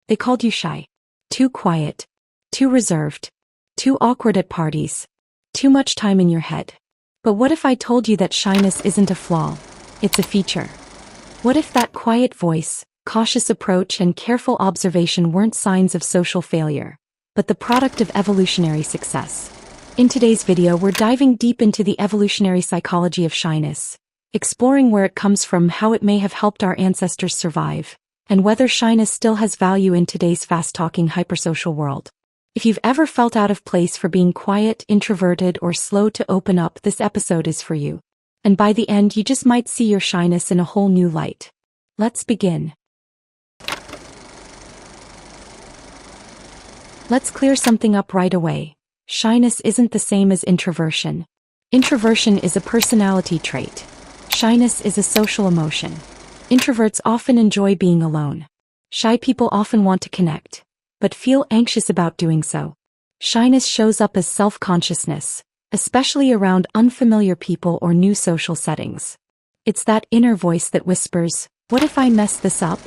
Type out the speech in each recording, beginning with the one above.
They called you shy. Too quiet. Too reserved. Too awkward at parties. Too much time in your head. But what if I told you that shyness isn't a flaw? It's a feature. What if that quiet voice, cautious approach, and careful observation weren't signs of social failure, but the product of evolutionary success? In today's video, we're diving deep into the evolutionary psychology of shyness, exploring where it comes from, how it may have helped our ancestors survive, and whether shyness still has value in today's fast-talking hypersocial world. If you've ever felt out of place for being quiet, introverted, or slow to open up, this episode is for you. And by the end, you just might see your shyness in a whole new light. Let's begin. Let's clear something up right away. Shyness isn't the same as introversion. Introversion is a personality trait. Shyness is a social emotion. Introverts often enjoy being alone. Shy people often want to connect, but feel anxious about doing so. Shyness shows up as self-consciousness, especially around unfamiliar people or new social settings. It's that inner voice that whispers, "What if I mess this up?"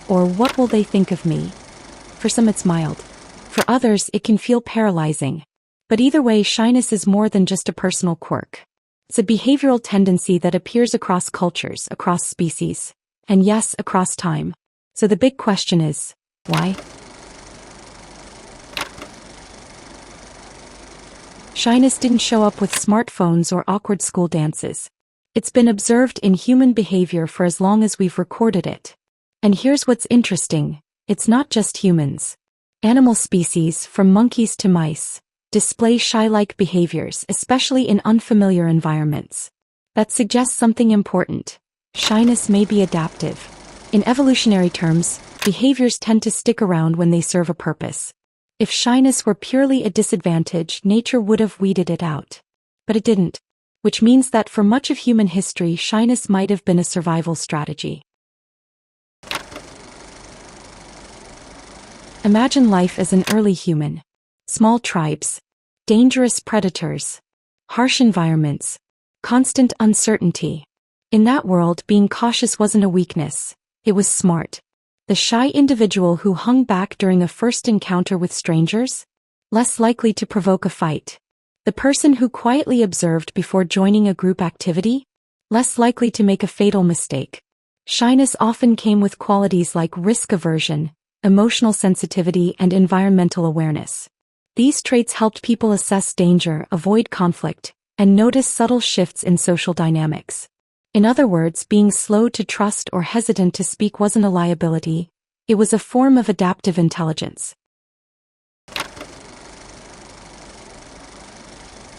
Or "What will they think of me?" For some it's mild. For others it can feel paralyzing. But either way, shyness is more than just a personal quirk. It's a behavioral tendency that appears across cultures, across species, and yes, across time. So the big question is, why? Shyness didn't show up with smartphones or awkward school dances. It's been observed in human behavior for as long as we've recorded it. And here's what's interesting, it's not just humans. Animal species, from monkeys to mice, display shy-like behaviors, especially in unfamiliar environments. That suggests something important. Shyness may be adaptive. In evolutionary terms, behaviors tend to stick around when they serve a purpose. If shyness were purely a disadvantage, nature would have weeded it out. But it didn't. Which means that for much of human history, shyness might have been a survival strategy. Imagine life as an early human. Small tribes, dangerous predators, harsh environments, constant uncertainty. In that world, being cautious wasn't a weakness, it was smart. The shy individual who hung back during a first encounter with strangers? Less likely to provoke a fight. The person who quietly observed before joining a group activity? Less likely to make a fatal mistake. Shyness often came with qualities like risk aversion, emotional sensitivity, and environmental awareness. These traits helped people assess danger, avoid conflict, and notice subtle shifts in social dynamics. In other words, being slow to trust or hesitant to speak wasn't a liability, it was a form of adaptive intelligence.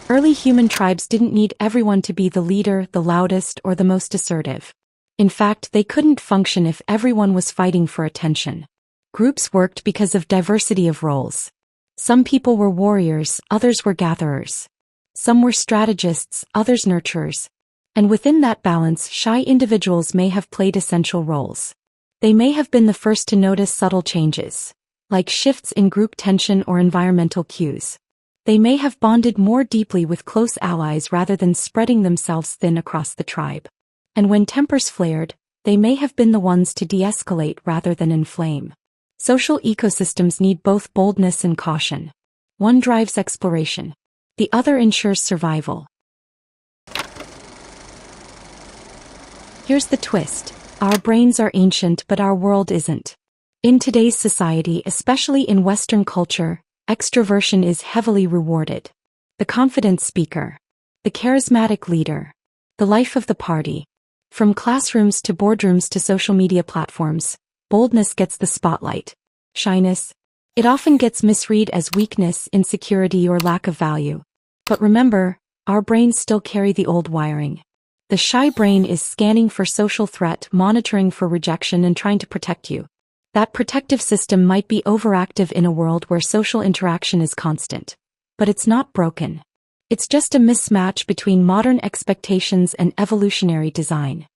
Early human tribes didn't need everyone to be the leader, the loudest, or the most assertive. In fact, they couldn't function if everyone was fighting for attention. Groups worked because of diversity of roles. Some people were warriors, others were gatherers. Some were strategists, others nurturers. And within that balance, shy individuals may have played essential roles. They may have been the first to notice subtle changes, like shifts in group tension or environmental cues. They may have bonded more deeply with close allies rather than spreading themselves thin across the tribe. And when tempers flared, they may have been the ones to de-escalate rather than inflame. Social ecosystems need both boldness and caution. One drives exploration. The other ensures survival. Here's the twist. Our brains are ancient, but our world isn't. In today's society, especially in Western culture, extroversion is heavily rewarded. The confident speaker. The charismatic leader. The life of the party. From classrooms to boardrooms to social media platforms, boldness gets the spotlight. Shyness? It often gets misread as weakness, insecurity, or lack of value. But remember, our brains still carry the old wiring. The shy brain is scanning for social threat, monitoring for rejection, and trying to protect you. That protective system might be overactive in a world where social interaction is constant. But it's not broken. It's just a mismatch between modern expectations and evolutionary design.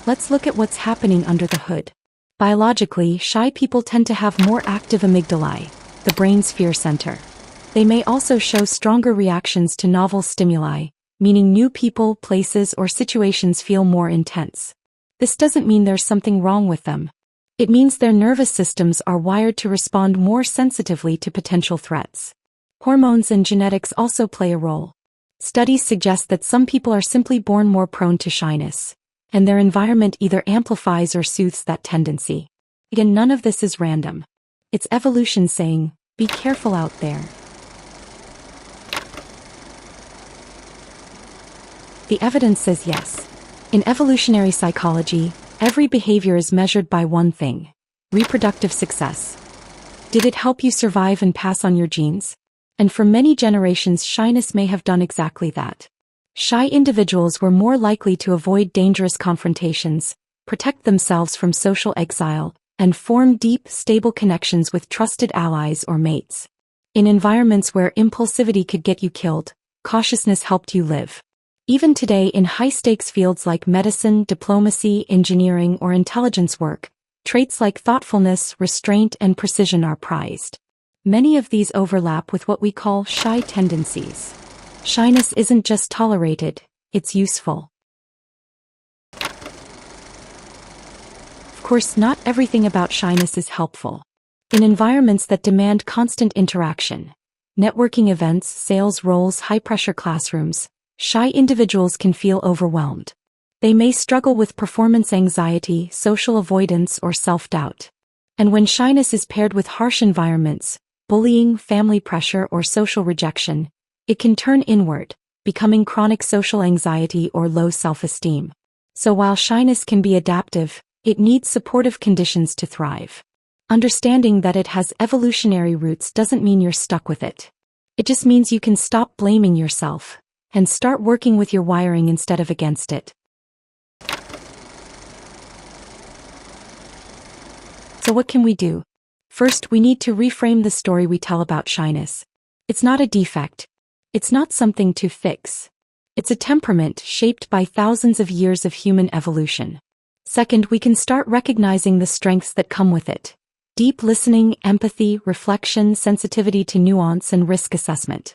Let's look at what's happening under the hood. Biologically, shy people tend to have more active amygdalae, the brain's fear center. They may also show stronger reactions to novel stimuli, meaning new people, places, or situations feel more intense. This doesn't mean there's something wrong with them. It means their nervous systems are wired to respond more sensitively to potential threats. Hormones and genetics also play a role. Studies suggest that some people are simply born more prone to shyness, and their environment either amplifies or soothes that tendency. Again, none of this is random. It's evolution saying, be careful out there. The evidence says yes. In evolutionary psychology, every behavior is measured by one thing: reproductive success. Did it help you survive and pass on your genes? And for many generations, shyness may have done exactly that. Shy individuals were more likely to avoid dangerous confrontations, protect themselves from social exile, and form deep, stable connections with trusted allies or mates. In environments where impulsivity could get you killed, cautiousness helped you live. Even today, in high-stakes fields like medicine, diplomacy, engineering, or intelligence work, traits like thoughtfulness, restraint, and precision are prized. Many of these overlap with what we call shy tendencies. Shyness isn't just tolerated, it's useful. Of course, not everything about shyness is helpful. In environments that demand constant interaction, networking events, sales roles, high-pressure classrooms, shy individuals can feel overwhelmed. They may struggle with performance anxiety, social avoidance, or self-doubt. And when shyness is paired with harsh environments, bullying, family pressure, or social rejection, it can turn inward, becoming chronic social anxiety or low self-esteem. So while shyness can be adaptive, it needs supportive conditions to thrive. Understanding that it has evolutionary roots doesn't mean you're stuck with it. It just means you can stop blaming yourself and start working with your wiring instead of against it. So what can we do? First, we need to reframe the story we tell about shyness. It's not a defect. It's not something to fix. It's a temperament shaped by thousands of years of human evolution. Second, we can start recognizing the strengths that come with it: deep listening, empathy, reflection, sensitivity to nuance, and risk assessment.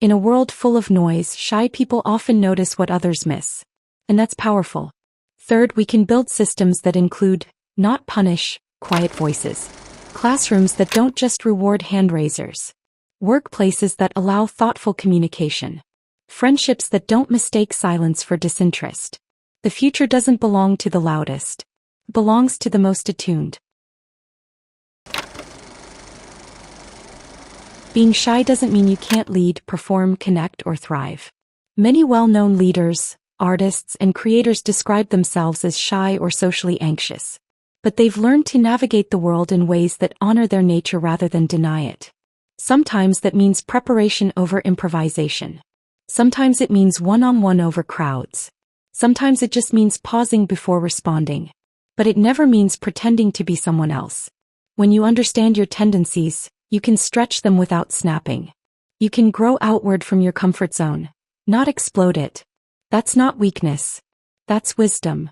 In a world full of noise, shy people often notice what others miss. And that's powerful. Third, we can build systems that include, not punish, quiet voices. Classrooms that don't just reward hand raisers. Workplaces that allow thoughtful communication. Friendships that don't mistake silence for disinterest. The future doesn't belong to the loudest. It belongs to the most attuned. Being shy doesn't mean you can't lead, perform, connect, or thrive. Many well-known leaders, artists, and creators describe themselves as shy or socially anxious. But they've learned to navigate the world in ways that honor their nature rather than deny it. Sometimes that means preparation over improvisation. Sometimes it means one-on-one over crowds. Sometimes it just means pausing before responding. But it never means pretending to be someone else. When you understand your tendencies, you can stretch them without snapping. You can grow outward from your comfort zone, not explode it. That's not weakness. That's wisdom.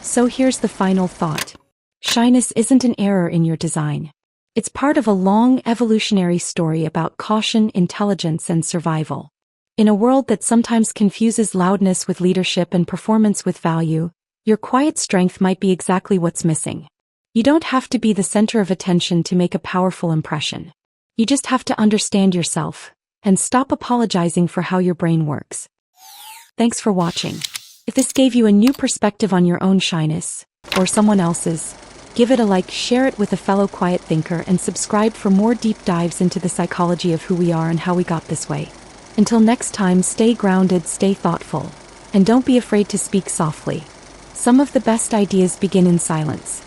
So here's the final thought. Shyness isn't an error in your design. It's part of a long evolutionary story about caution, intelligence, and survival. In a world that sometimes confuses loudness with leadership and performance with value, your quiet strength might be exactly what's missing. You don't have to be the center of attention to make a powerful impression. You just have to understand yourself and stop apologizing for how your brain works. Thanks for watching. If this gave you a new perspective on your own shyness, or someone else's, give it a like, share it with a fellow quiet thinker, and subscribe for more deep dives into the psychology of who we are and how we got this way. Until next time, stay grounded, stay thoughtful, and don't be afraid to speak softly. Some of the best ideas begin in silence.